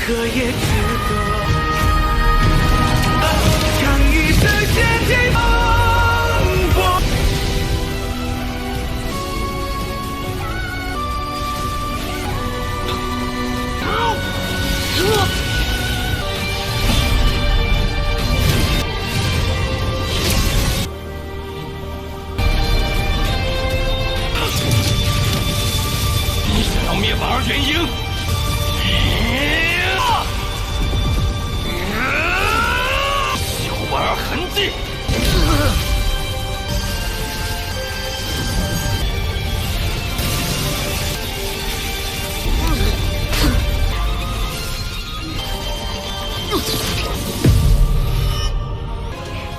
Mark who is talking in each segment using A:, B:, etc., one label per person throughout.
A: 可也值得，让一生竭尽风波。你想要灭反而元婴？休而痕迹。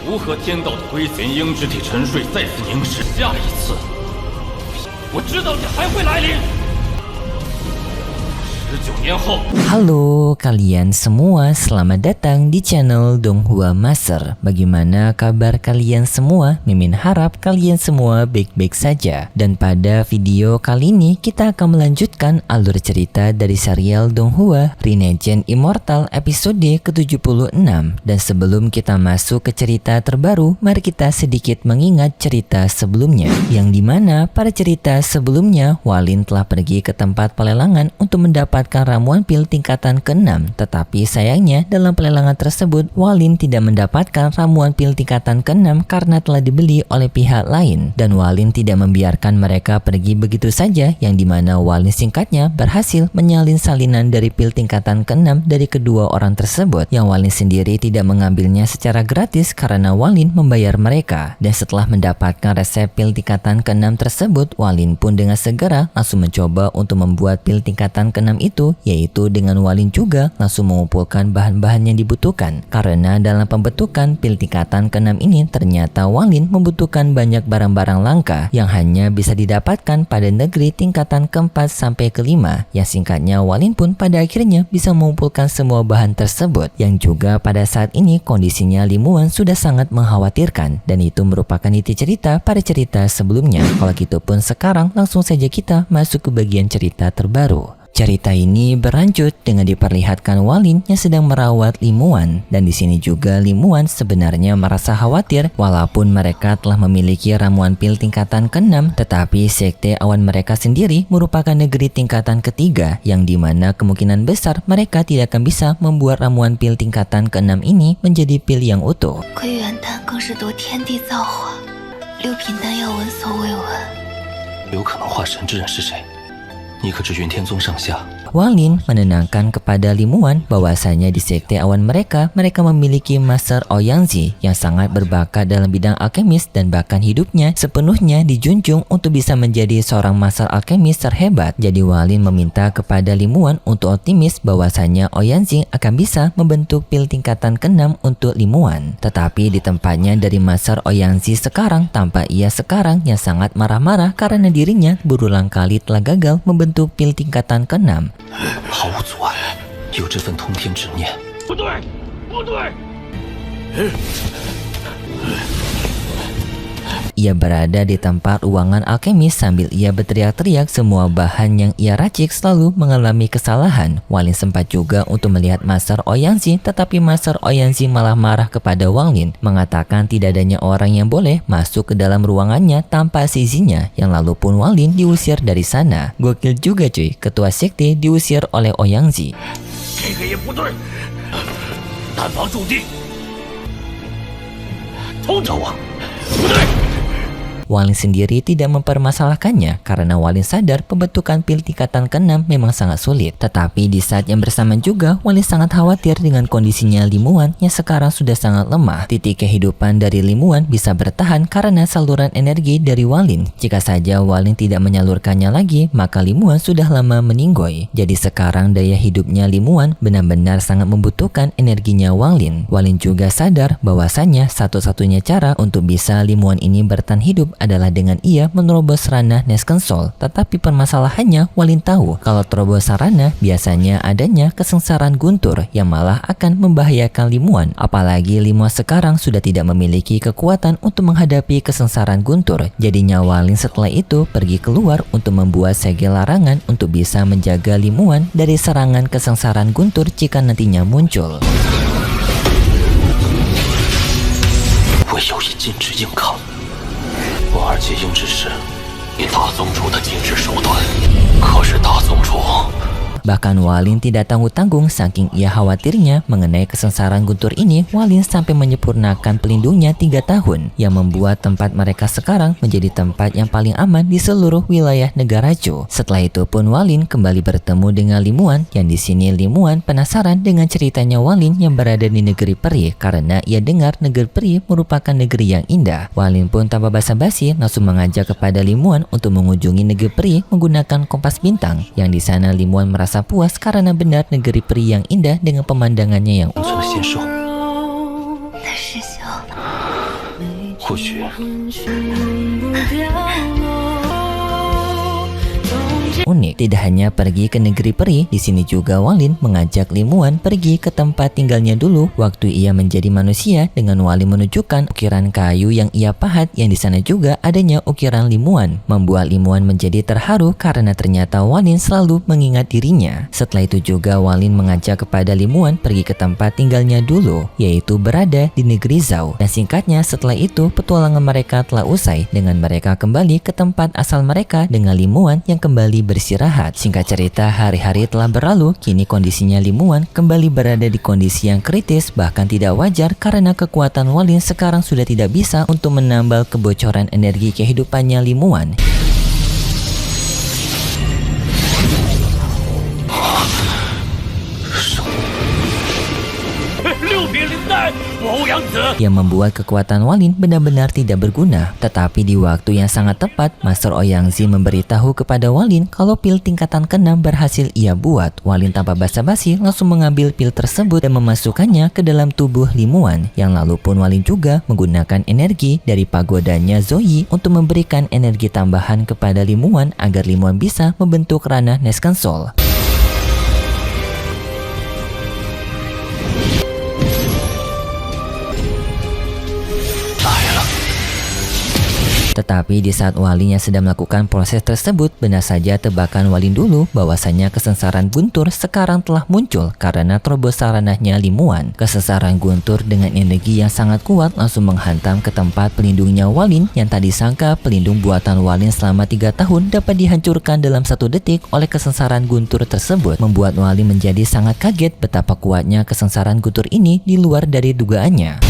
A: 符合天道的规则，元婴之体沉睡，再次凝视。下一次，我知道你还会来临。19年后。
B: Halo kalian semua, selamat datang di channel Donghua Master. Bagaimana kabar kalian semua? Mimin harap kalian semua baik-baik saja. Dan pada video kali ini kita akan melanjutkan alur cerita dari serial Donghua Rinnegan Immortal episode ke-76. Dan sebelum kita masuk ke cerita terbaru, mari kita sedikit mengingat cerita sebelumnya, yang dimana pada cerita sebelumnya Walin telah pergi ke tempat pelelangan untuk mendapatkan ramuan pil tingkatan ke-6, tetapi sayangnya dalam pelelangan tersebut Walin tidak mendapatkan ramuan pil tingkatan ke-6 karena telah dibeli oleh pihak lain, dan Walin tidak membiarkan mereka pergi begitu saja, yang dimana Walin singkatnya berhasil menyalin salinan dari pil tingkatan ke-6 dari kedua orang tersebut, yang Walin sendiri tidak mengambilnya secara gratis karena Walin membayar mereka. Dan setelah mendapatkan resep pil tingkatan ke-6 tersebut, Walin pun dengan segera langsung mencoba untuk membuat pil tingkatan ke-6 itu, yaitu dengan Walin juga langsung mengumpulkan bahan-bahan yang dibutuhkan. Karena dalam pembentukan pil tingkatan ke-6 ini ternyata Walin membutuhkan banyak barang-barang langka yang hanya bisa didapatkan pada negeri tingkatan ke-4 sampai ke-5, yang singkatnya Walin pun pada akhirnya bisa mengumpulkan semua bahan tersebut, yang juga pada saat ini kondisinya Limuan sudah sangat mengkhawatirkan, dan itu merupakan inti cerita pada cerita sebelumnya. Kalau gitu pun sekarang langsung saja kita masuk ke bagian cerita terbaru. Cerita ini berlanjut dengan diperlihatkan Walin yang sedang merawat Limuan, dan di sini juga Limuan sebenarnya merasa khawatir walaupun mereka telah memiliki ramuan pil tingkatan ke-6, tetapi sekte awan mereka sendiri merupakan negeri tingkatan ketiga, yang dimana kemungkinan besar mereka tidak akan bisa membuat ramuan pil tingkatan ke-6 ini menjadi pil yang utuh.
C: 归元丹更是夺天地造化，六品丹药闻所未闻。
D: 有可能化神之人是谁？你可知云天宗上下？
B: Walin menenangkan kepada Limuan bahwasanya di sekte awan mereka memiliki Master Ouyangzi yang sangat berbakat dalam bidang alkemis, dan bahkan hidupnya sepenuhnya dijunjung untuk bisa menjadi seorang Master alkemis terhebat. Jadi Walin meminta kepada Limuan untuk optimis bahwasanya Ouyangzi akan bisa membentuk pil tingkatan ke-6 untuk Limuan. Tetapi di tempatnya dari Master Ouyangzi sekarang, tampak ia sekarang yang sangat marah-marah karena dirinya berulang kali telah gagal membentuk pil tingkatan ke-6.
D: 毫无阻碍，有这份通天执念。
A: 不对，不对！
B: Ia berada di tempat ruangan alkemis sambil ia berteriak-teriak semua bahan yang ia racik selalu mengalami kesalahan. Walin sempat juga untuk melihat Master Ouyangzi, tetapi Master Ouyangzi malah marah kepada Walin, mengatakan tidak adanya orang yang boleh masuk ke dalam ruangannya tanpa seizinnya, yang lalu pun Walin diusir dari sana. Gokil juga cuy, ketua sekte diusir oleh Ouyangzi.
A: 这个也不对，丹房驻地，通着我，不对。
B: Walin sendiri tidak mempermasalahkannya karena Walin sadar pembentukan pil tingkatan ke-6 memang sangat sulit. Tetapi di saat yang bersamaan juga Walin sangat khawatir dengan kondisinya Limuan yang sekarang sudah sangat lemah. Titik kehidupan dari Limuan bisa bertahan karena saluran energi dari Walin. Jika saja Walin tidak menyalurkannya lagi, maka Limuan sudah lama meninggoy. Jadi sekarang daya hidupnya Limuan benar-benar sangat membutuhkan energinya Walin. Walin juga sadar bahwasanya satu-satunya cara untuk bisa Limuan ini bertahan hidup adalah dengan ia menerobos ranah Neskensol. Tetapi permasalahannya, Walin tahu kalau terobosan ranah biasanya adanya kesengsaraan guntur yang malah akan membahayakan Limuan. Apalagi Limuan sekarang sudah tidak memiliki kekuatan untuk menghadapi kesengsaraan guntur. Jadinya Walin setelah itu pergi keluar untuk membuat segel larangan untuk bisa menjaga Limuan dari serangan kesengsaraan guntur jika nantinya muncul.
D: 我有意禁止硬抗，我二阶鹰之时，以大宗主的禁止手段，可是大宗主。
B: Bahkan Walin tidak tanggung-tanggung saking ia khawatirnya mengenai kesengsaraan guntur ini. Walin sampai menyempurnakan pelindungnya 3 tahun yang membuat tempat mereka sekarang menjadi tempat yang paling aman di seluruh wilayah negara Zhou. Setelah itu pun Walin kembali bertemu dengan Limuan, yang di sini Limuan penasaran dengan ceritanya Walin yang berada di negeri peri karena ia dengar negeri peri merupakan negeri yang indah. Walin pun tanpa basa-basi langsung mengajak kepada Limuan untuk mengunjungi negeri peri menggunakan kompas bintang, yang di sana Limuan merasa puas karena benar negeri peri yang indah dengan pemandangannya yang
D: 生存的仙兽，
C: 那师兄，
D: 或许
B: unik. Tidak hanya pergi ke negeri peri, di sini juga Walin mengajak Limuan pergi ke tempat tinggalnya dulu waktu ia menjadi manusia, dengan Walin menunjukkan ukiran kayu yang ia pahat, yang di sana juga adanya ukiran Limuan, membuat Limuan menjadi terharu karena ternyata Walin selalu mengingat dirinya. Setelah itu juga Walin mengajak kepada Limuan pergi ke tempat tinggalnya dulu, yaitu berada di negeri Zhou. Dan singkatnya setelah itu petualangan mereka telah usai dengan mereka kembali ke tempat asal mereka dengan Limuan yang kembali beristirahat. Singkat cerita, hari-hari telah berlalu. Kini kondisinya Limuan kembali berada di kondisi yang kritis, bahkan tidak wajar karena kekuatan Walin sekarang sudah tidak bisa untuk menambal kebocoran energi kehidupannya Limuan. Yang membuat kekuatan Walin benar-benar tidak berguna. Tetapi di waktu yang sangat tepat, Master Ouyangzi memberitahu kepada Walin kalau pil tingkatan ke-6 berhasil ia buat. Walin tanpa basa-basi langsung mengambil pil tersebut dan memasukkannya ke dalam tubuh Limuan. Yang lalu pun Walin juga menggunakan energi dari pagodanya Zoyi untuk memberikan energi tambahan kepada Limuan agar Limuan bisa membentuk ranah Neskensol. Tetapi di saat Walin yang sedang melakukan proses tersebut, benar saja tebakan Walin dulu bahwasanya kesengsaraan guntur sekarang telah muncul karena terobosan ranahnya Limuan. Kesengsaraan guntur dengan energi yang sangat kuat langsung menghantam ke tempat pelindungnya Walin, yang tadi sangka pelindung buatan Walin selama 3 tahun dapat dihancurkan dalam 1 detik oleh kesengsaraan guntur tersebut. Membuat Walin menjadi sangat kaget betapa kuatnya kesengsaraan guntur ini di luar dari dugaannya.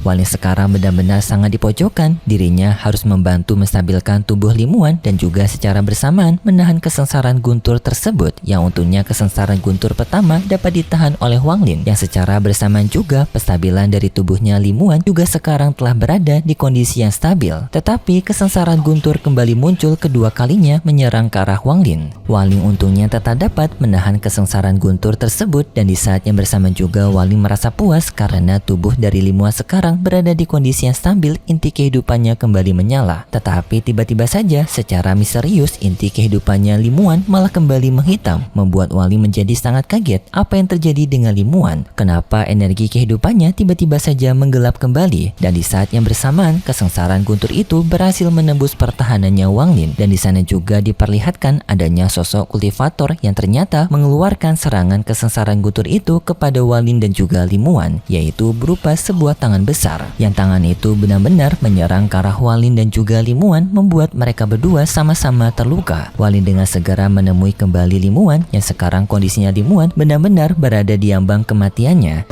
B: Walin sekarang benar-benar sangat dipojokkan. Dirinya harus membantu menstabilkan tubuh Limuan dan juga secara bersamaan menahan kesengsaraan guntur tersebut, yang untungnya kesengsaraan guntur pertama dapat ditahan oleh Walin, yang secara bersamaan juga penstabilan dari tubuhnya Limuan juga sekarang telah berada di kondisi yang stabil. Tetapi kesengsaraan guntur kembali muncul kedua kalinya menyerang ke arah Walin. Walin untungnya tetap dapat menahan kesengsaraan guntur tersebut, dan di saat yang bersamaan juga Walin merasa puas karena tubuh dari Limuan sekarang berada di kondisi yang stabil. Inti kehidupannya kembali menyala. Tetapi tiba-tiba saja secara misterius inti kehidupannya Limuan malah kembali menghitam, membuat Walin menjadi sangat kaget apa yang terjadi dengan Limuan. Kenapa energi kehidupannya tiba-tiba saja menggelap kembali? Dan di saat yang bersamaan kesengsaraan guntur itu berhasil menembus pertahanannya Walin, dan di sana juga diperlihatkan adanya sosok kultivator yang ternyata mengeluarkan serangan kesengsaraan guntur itu kepada Walin dan juga Limuan, yaitu berupa sebuah tangan besar. Yang tangan itu benar-benar menyerang ke arah Walin dan juga Limuan, membuat mereka berdua sama-sama terluka. Walin dengan segera menemui kembali Limuan, yang sekarang kondisinya Limuan benar-benar berada di ambang kematiannya.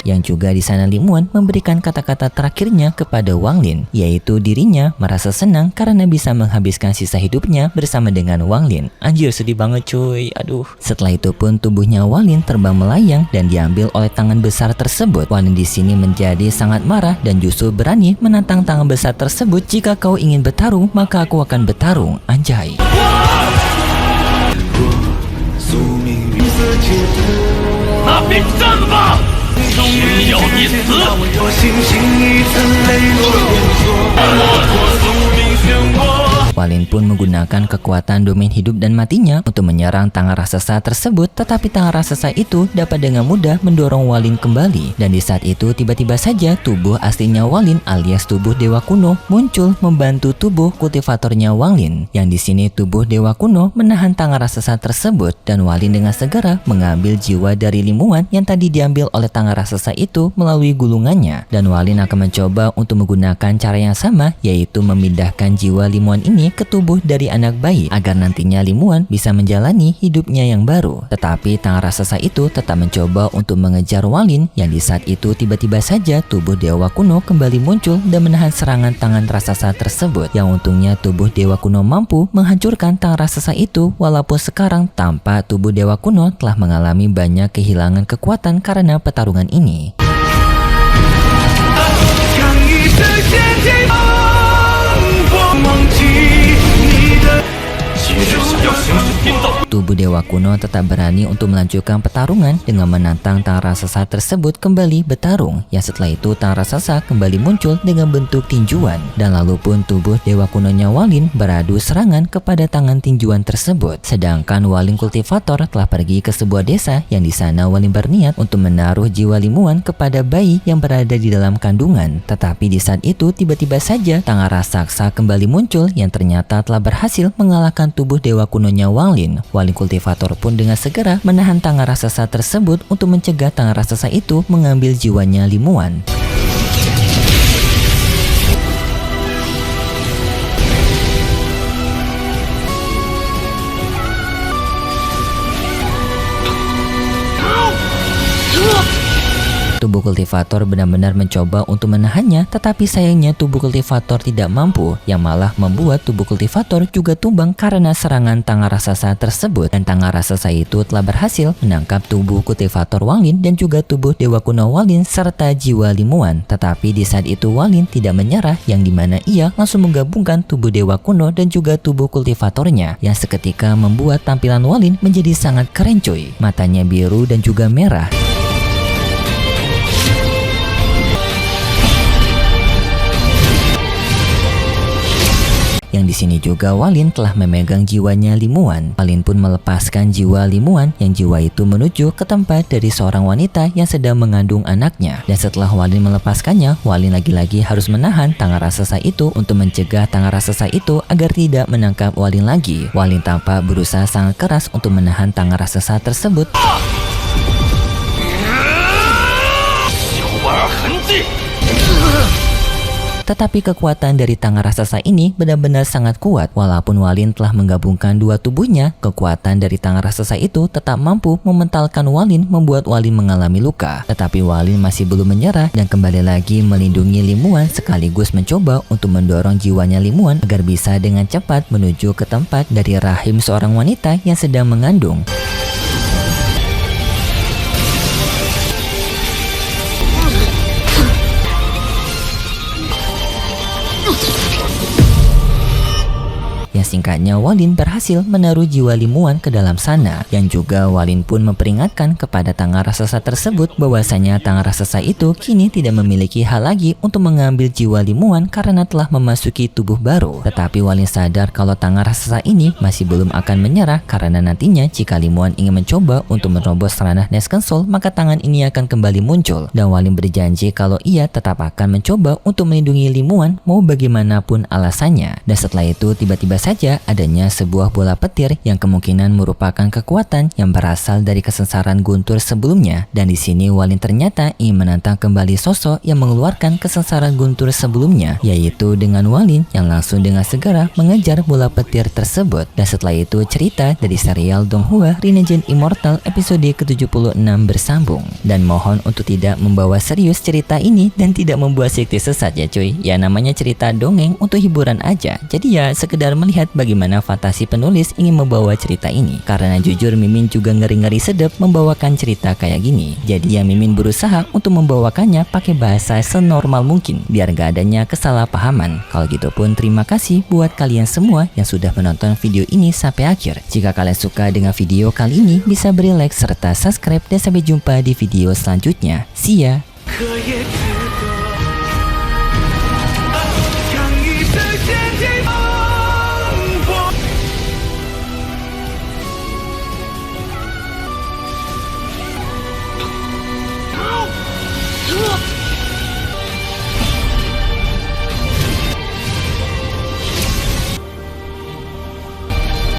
B: Yang juga di sana Limuan memberikan kata-kata terakhirnya kepada Wang Lin, yaitu dirinya merasa senang karena bisa menghabiskan sisa hidupnya bersama dengan Wang Lin. Anjir, sedih banget cuy. Aduh. Setelah itu pun tubuhnya Wang Lin terbang melayang dan diambil oleh tangan besar tersebut. Wang Lin di sini menjadi sangat marah dan justru berani menantang tangan besar tersebut. Jika kau ingin bertarung, maka aku akan bertarung. Anjay.
A: 那便战吧！心要一死，我心情一层泪落眼眶，我托宿命漩涡。
B: Wang Lin pun menggunakan kekuatan domain hidup dan matinya untuk menyerang tangan raksasa tersebut, tetapi tangan raksasa itu dapat dengan mudah mendorong Wang Lin kembali. Dan di saat itu tiba-tiba saja tubuh aslinya Wang Lin alias tubuh Dewa Kuno muncul membantu tubuh kultivatornya Wang Lin. Yang di sini tubuh Dewa Kuno menahan tangan raksasa tersebut dan Wang Lin dengan segera mengambil jiwa dari Limuan yang tadi diambil oleh tangan raksasa itu melalui gulungannya. Dan Wang Lin akan mencoba untuk menggunakan cara yang sama, yaitu memindahkan jiwa Limuan ini ke tubuh dari anak bayi agar nantinya Limuan bisa menjalani hidupnya yang baru. Tetapi tangan raksasa itu tetap mencoba untuk mengejar Wang Lin, yang di saat itu tiba-tiba saja tubuh Dewa Kuno kembali muncul dan menahan serangan tangan raksasa tersebut. Yang untungnya tubuh Dewa Kuno mampu menghancurkan tangan raksasa itu, walaupun sekarang tampak tubuh Dewa Kuno telah mengalami banyak kehilangan kekuatan karena pertarungan ini. Tubuh Dewa Kuno tetap berani untuk melanjutkan pertarungan dengan menantang tangan raksasa tersebut kembali bertarung. Yang setelah itu tangan raksasa kembali muncul dengan bentuk tinjuan. Dan lalu pun tubuh Dewa Kunonya Wang Lin beradu serangan kepada tangan tinjuan tersebut. Sedangkan Wang Lin kultivator telah pergi ke sebuah desa yang di sana Wang Lin berniat untuk menaruh jiwa Limuan kepada bayi yang berada di dalam kandungan. Tetapi di saat itu tiba-tiba saja tangan raksasa kembali muncul yang ternyata telah berhasil mengalahkan tubuh Dewa Kunonya Wang Lin. Wang Lin kultivator pun dengan segera menahan tangan raksasa tersebut untuk mencegah tangan raksasa itu mengambil jiwanya Limuan. Tubuh kultivator benar-benar mencoba untuk menahannya, tetapi sayangnya tubuh kultivator tidak mampu, yang malah membuat tubuh kultivator juga tumbang karena serangan tangan raksasa tersebut. Dan tangan raksasa itu telah berhasil menangkap tubuh kultivator Wang Lin dan juga tubuh Dewa Kuno Wang Lin serta jiwa Limuan. Tetapi di saat itu Wang Lin tidak menyerah, yang dimana ia langsung menggabungkan tubuh Dewa Kuno dan juga tubuh kultivatornya, yang seketika membuat tampilan Wang Lin menjadi sangat keren cuy. Matanya biru dan juga merah. Yang di sini juga Wang Lin telah memegang jiwanya Limuan. Wang Lin pun melepaskan jiwa Limuan, yang jiwa itu menuju ke tempat dari seorang wanita yang sedang mengandung anaknya. Dan setelah Wang Lin melepaskannya, Wang Lin lagi-lagi harus menahan tangan raksasa itu untuk mencegah tangan raksasa itu agar tidak menangkap Wang Lin lagi. Wang Lin tampak berusaha sangat keras untuk menahan tangan raksasa tersebut. Tetapi kekuatan dari tangan raksasa ini benar-benar sangat kuat. Walaupun Wang Lin telah menggabungkan dua tubuhnya, kekuatan dari tangan raksasa itu tetap mampu mementalkan Wang Lin, membuat Wang Lin mengalami luka. Tetapi Wang Lin masih belum menyerah dan kembali lagi melindungi Limuan, sekaligus mencoba untuk mendorong jiwanya Limuan agar bisa dengan cepat menuju ke tempat dari rahim seorang wanita yang sedang mengandung. Yang singkatnya Wang Lin berhasil menaruh jiwa Limuan ke dalam sana. Yang juga Wang Lin pun memperingatkan kepada tangan raksasa tersebut bahwasanya tangan raksasa itu kini tidak memiliki hak lagi untuk mengambil jiwa Limuan karena telah memasuki tubuh baru. Tetapi Wang Lin sadar kalau tangan raksasa ini masih belum akan menyerah, karena nantinya jika Limuan ingin mencoba untuk menerobos ranah Nesken Soul, maka tangan ini akan kembali muncul. Dan Wang Lin berjanji kalau ia tetap akan mencoba untuk melindungi Limuan mau bagaimanapun alasannya. Dan setelah itu tiba-tiba saja saja adanya sebuah bola petir yang kemungkinan merupakan kekuatan yang berasal dari kesengsaraan Guntur sebelumnya. Dan di sini Walin ternyata ingin menantang kembali sosok yang mengeluarkan kesengsaraan Guntur sebelumnya, yaitu dengan Walin yang langsung dengan segera mengejar bola petir tersebut. Dan setelah itu cerita dari serial Donghua Renegade Immortal episode ke-76 bersambung. Dan mohon untuk tidak membawa serius cerita ini dan tidak membuat sikti sesat ya cuy. Ya namanya cerita dongeng untuk hiburan aja. Jadi ya sekedar melihat bagaimana fantasi penulis ingin membawa cerita ini. Karena jujur Mimin juga ngeri-ngeri sedep membawakan cerita kayak gini. Jadi ya Mimin berusaha untuk membawakannya pakai bahasa senormal mungkin biar gak adanya kesalahpahaman. Kalau gitu pun terima kasih buat kalian semua yang sudah menonton video ini sampai akhir. Jika kalian suka dengan video kali ini bisa beri like serta subscribe dan sampai jumpa di video selanjutnya. See ya.
A: 可也。